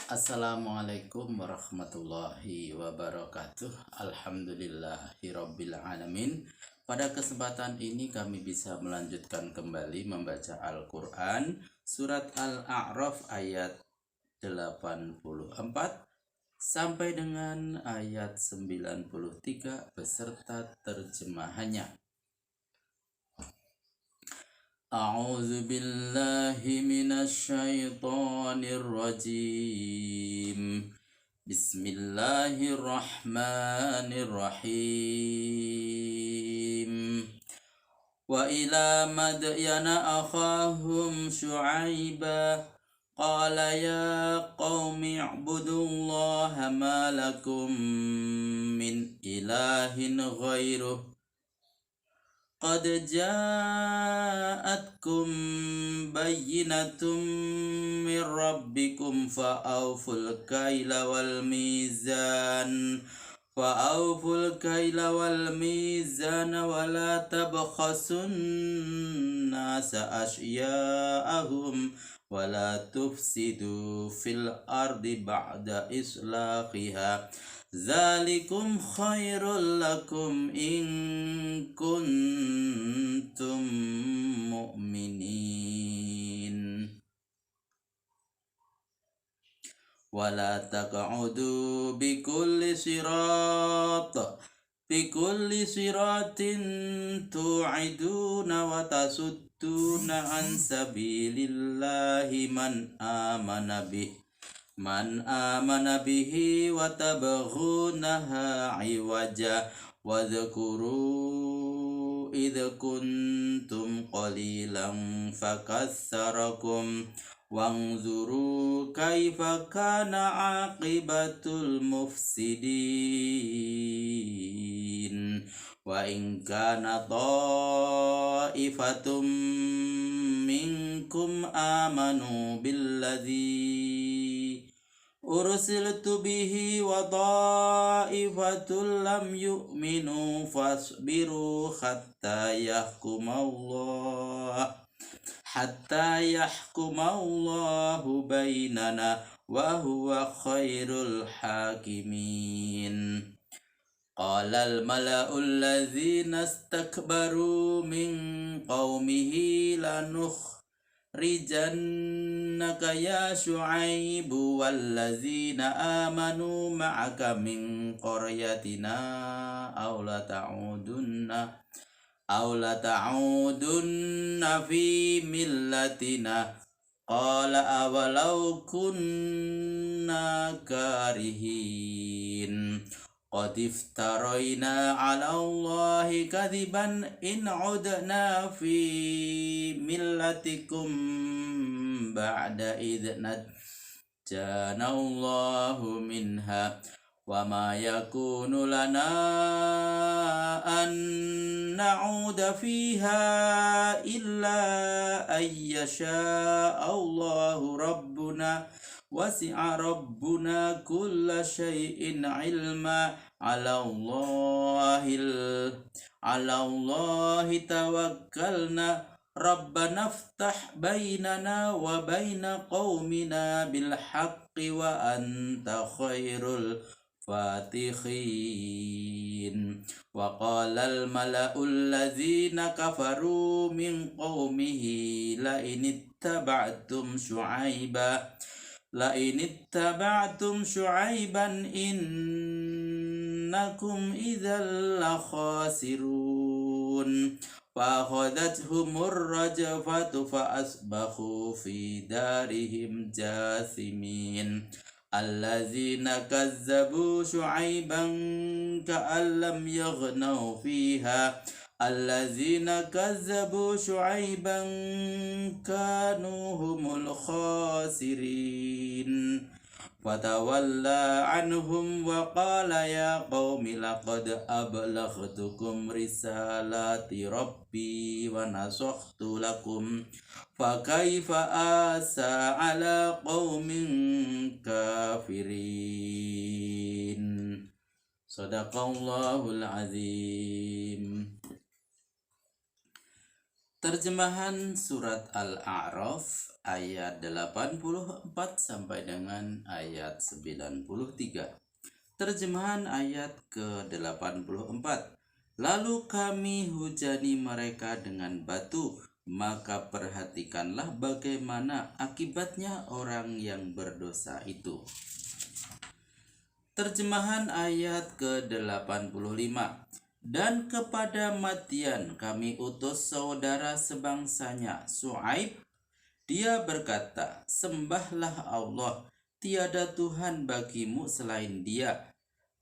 Assalamualaikum warahmatullahi wabarakatuh. Alhamdulillahirabbil alamin. Pada kesempatan ini kami bisa melanjutkan kembali membaca Al-Qur'an surat Al-A'raf ayat 84 sampai dengan ayat 93 beserta terjemahannya. A'udzu billahi minasy syaithanir rajim. Bismillahirrahmanirrahim. Wa ila madyana akhahum syu'aiba qala ya qaumi ibudullaha ma lakum min ilahin ghairuh qad ja'atkum bayyinatun min rabbikum fa'awful kaila wal mizan wa la tabkhasun nasa asya'ahum wa la tufsidu fil ardi ba'da islahiha Zalikum khairul lakum in kuntum mu'minin. Wala taq'udu bikulli siratin tu'iduna wa tasudduna an sabilillahi man amana bihi wa tabghunaha iwaja wa dhkuru idh kuntum qalilan fakassarakum wanzuru kaifa kana aqibatul mufsidin wa in kana ta'ifatum minkum amanu billadzi ursiltu bihi wa ta'ifatul lam yu'minu fasbiru hatta yahkumallahu bainana wa huwa khairul hakimin. Qala al-mala'u allazina istakbaru min qaumihi rijannaka ya Syu'aibu wallazina amanu ma'aka min qaryatina aw la ta'udunna fi millatina qala awalau kunna karihin qad iftaraina 'ala Allahi kadhiban in 'udna fi millatikum ba'da idh najjana Allahu minha wa ma yakunu lana an na'uda fiha illa ayyasha Allahu rabbuna wasi'a rabbuna kulla syai'in ilma ala Allahi tawakkalna rabbana ftah bainana wa baina qaumina bil haqqi wa anta khairul fatihin. Wa qala al mala'u allazina kafaru min qaumihi la in ittaba'tum syu'aiban innakum idzal la khasirun fa akhadathumur rajfatu fa asbahu fi darihim jathimin allazina kazzabu syu'aiban ka'an lam yaghnaw fiha allazina kazzabu syu'aiban kanu humul khasirin fatawalla anhum wa qala ya qaumi laqad ablaghtukum risalati rabbi wa nasakhtu lakum fa kaifa asa ala qaumin kafirin. Shadaqallahul azim. Terjemahan surat Al-A'raf ayat 84 sampai dengan ayat 93. Terjemahan ayat ke-84. Lalu kami hujani mereka dengan batu, maka perhatikanlah bagaimana akibatnya orang yang berdosa itu. Terjemahan ayat ke-85. Dan kepada Madian kami utus saudara sebangsanya Syuaib. Dia berkata, sembahlah Allah, tiada Tuhan bagimu selain Dia.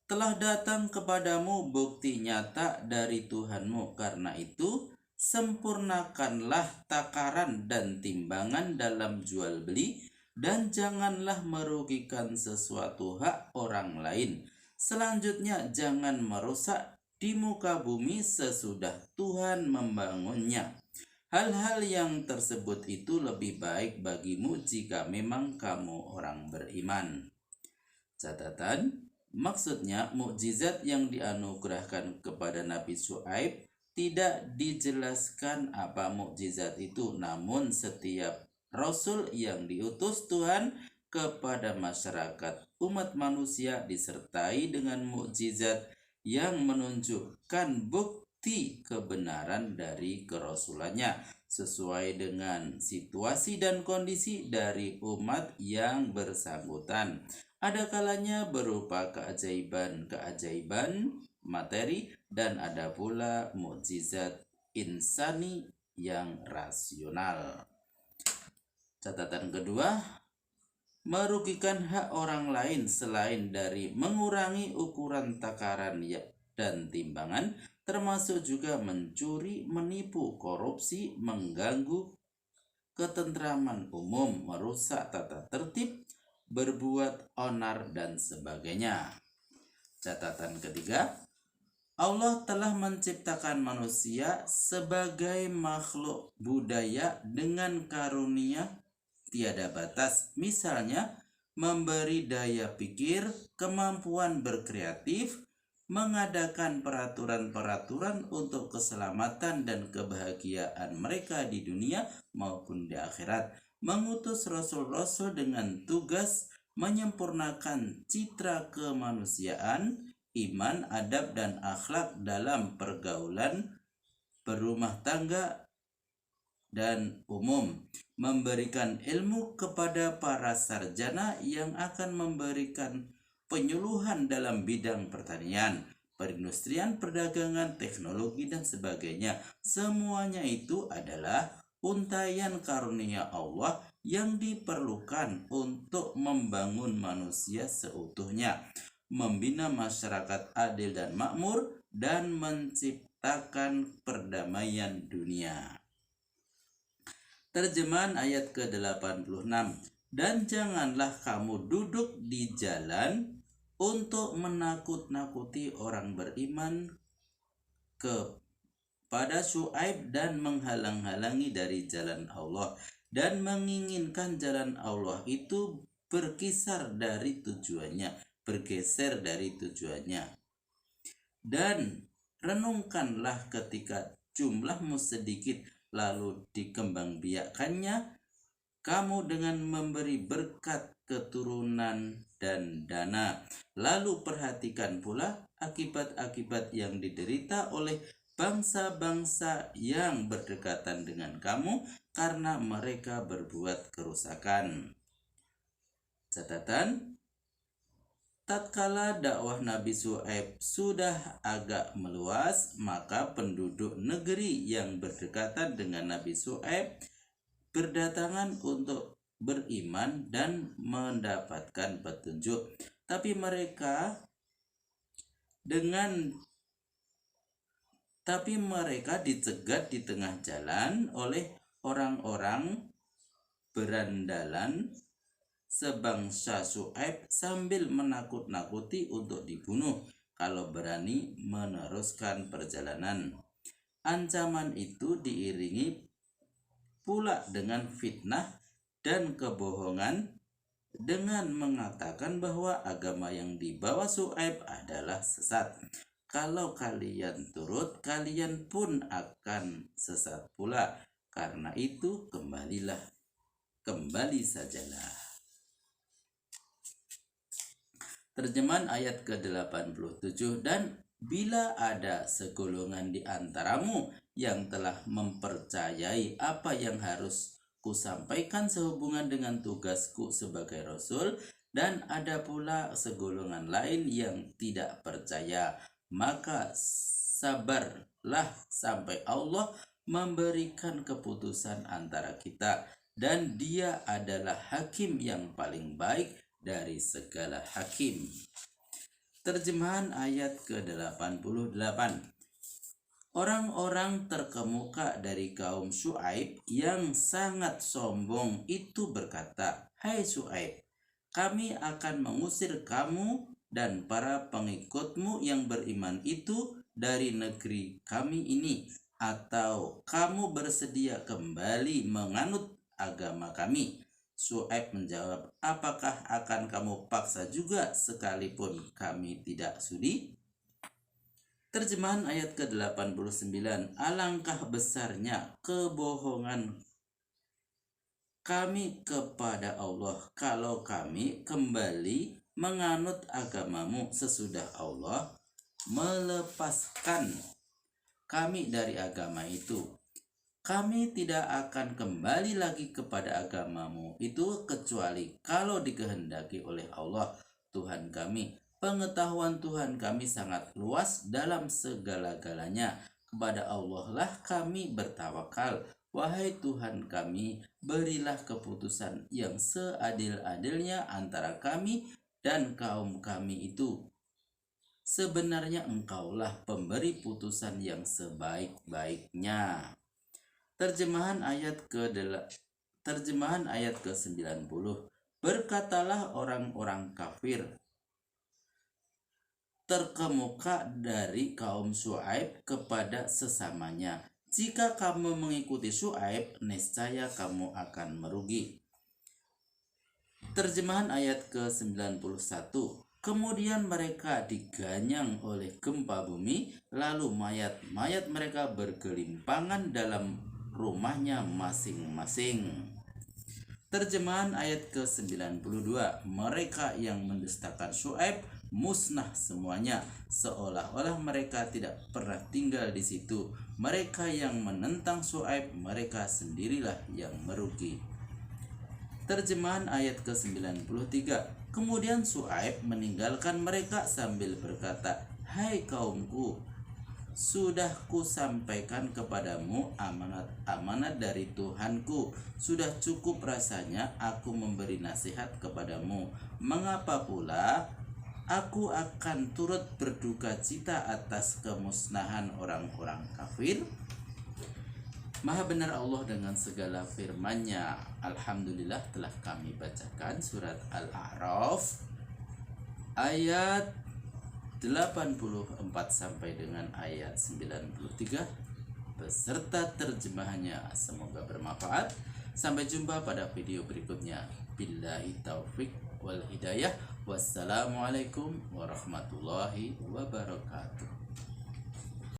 Telah datang kepadamu bukti nyata dari Tuhanmu, karena itu sempurnakanlah takaran dan timbangan dalam jual beli, dan janganlah merugikan sesuatu hak orang lain. Selanjutnya jangan merusak di muka bumi sesudah Tuhan membangunnya. Hal-hal yang tersebut itu lebih baik bagimu jika memang kamu orang beriman. Catatan, maksudnya mukjizat yang dianugerahkan kepada Nabi Syuaib tidak dijelaskan apa mukjizat itu, namun setiap rasul yang diutus Tuhan kepada masyarakat umat manusia disertai dengan mukjizat yang menunjukkan bukti kebenaran dari kerasulannya sesuai dengan situasi dan kondisi dari umat yang bersangkutan. Ada kalanya berupa keajaiban materi dan ada pula mukjizat insani yang rasional. Catatan kedua, merugikan hak orang lain selain dari mengurangi ukuran takaran dan timbangan, termasuk juga mencuri, menipu, korupsi, mengganggu ketentraman umum, merusak tata tertib, berbuat onar, dan sebagainya. Catatan ketiga, Allah telah menciptakan manusia sebagai makhluk budaya dengan karunia tiada batas, misalnya memberi daya pikir, kemampuan berkreatif, mengadakan peraturan-peraturan untuk keselamatan dan kebahagiaan mereka di dunia maupun di akhirat, mengutus rasul-rasul dengan tugas menyempurnakan citra kemanusiaan, iman, adab, dan akhlak dalam pergaulan, berumah tangga, dan umum, memberikan ilmu kepada para sarjana yang akan memberikan penyuluhan dalam bidang pertanian, perindustrian, perdagangan, teknologi, dan sebagainya. Semuanya itu adalah untaian karunia Allah yang diperlukan untuk membangun manusia seutuhnya, membina masyarakat adil dan makmur, dan menciptakan perdamaian dunia. Terjemahan ayat ke-86. Dan janganlah kamu duduk di jalan untuk menakut-nakuti orang beriman kepada Syuaib dan menghalang-halangi dari jalan Allah, dan menginginkan jalan Allah itu bergeser dari tujuannya. Dan renungkanlah ketika jumlahmu sedikit, lalu dikembangbiakkannya kamu dengan memberi berkat keturunan dan dana. Lalu perhatikan pula akibat-akibat yang diderita oleh bangsa-bangsa yang berdekatan dengan kamu karena mereka berbuat kerusakan. Catatan, tatkala dakwah Nabi Syuaib sudah agak meluas, maka penduduk negeri yang berdekatan dengan Nabi Syuaib berdatangan untuk beriman dan mendapatkan petunjuk. Tapi mereka dicegat di tengah jalan oleh orang-orang berandalan sebangsa Syuaib sambil menakut-nakuti untuk dibunuh kalau berani meneruskan perjalanan. Ancaman itu diiringi pula dengan fitnah dan kebohongan dengan mengatakan bahwa agama yang dibawa Syuaib adalah sesat. Kalau kalian turut, kalian pun akan sesat pula. Karena itu kembali sajalah. Terjemahan ayat ke-87, dan bila ada segolongan di antaramu yang telah mempercayai apa yang harus kusampaikan sehubungan dengan tugasku sebagai Rasul, dan ada pula segolongan lain yang tidak percaya, maka sabarlah sampai Allah memberikan keputusan antara kita, dan Dia adalah hakim yang paling baik dari segala hakim. Terjemahan ayat ke-88. Orang-orang terkemuka dari kaum Syuaib yang sangat sombong itu berkata, "Hai Syuaib, kami akan mengusir kamu dan para pengikutmu yang beriman itu dari negeri kami ini, atau kamu bersedia kembali menganut agama kami?" Syuaib menjawab, "Apakah akan kamu paksa juga sekalipun kami tidak sudi?" Terjemahan ayat ke-89. Alangkah besarnya kebohongan kami kepada Allah kalau kami kembali menganut agamamu sesudah Allah melepaskan kami dari agama itu. Kami tidak akan kembali lagi kepada agamamu itu kecuali kalau dikehendaki oleh Allah Tuhan kami. Pengetahuan Tuhan kami sangat luas dalam segala-galanya. Kepada Allah lah kami bertawakal. Wahai Tuhan kami, berilah keputusan yang seadil-adilnya antara kami dan kaum kami itu. Sebenarnya Engkaulah pemberi putusan yang sebaik-baiknya. Terjemahan ayat ke-90. Berkatalah orang-orang kafir terkemuka dari kaum Syuaib kepada sesamanya, "Jika kamu mengikuti Syuaib, niscaya kamu akan merugi." Terjemahan ayat ke-91. Kemudian mereka diganyang oleh gempa bumi, lalu mayat-mayat mereka bergelimpangan dalam rumahnya masing-masing. Terjemahan ayat ke-92. Mereka yang mendustakan Syuaib musnah semuanya, seolah-olah mereka tidak pernah tinggal di situ. Mereka yang menentang Syuaib, mereka sendirilah yang merugi. Terjemahan ayat ke-93. Kemudian Syuaib meninggalkan mereka sambil berkata, "Hai kaumku, sudah kusampaikan kepadamu amanat dari Tuhanku. Sudah cukup rasanya aku memberi nasihat kepadamu. Mengapa pula aku akan turut berduka cita atas kemusnahan orang-orang kafir?" Maha benar Allah dengan segala firman-Nya. Alhamdulillah telah kami bacakan surat Al-A'raf ayat 84 sampai dengan ayat 93 beserta terjemahannya. Semoga bermanfaat. Sampai jumpa pada video berikutnya. Billahi taufik wal hidayah. Wassalamualaikum warahmatullahi wabarakatuh.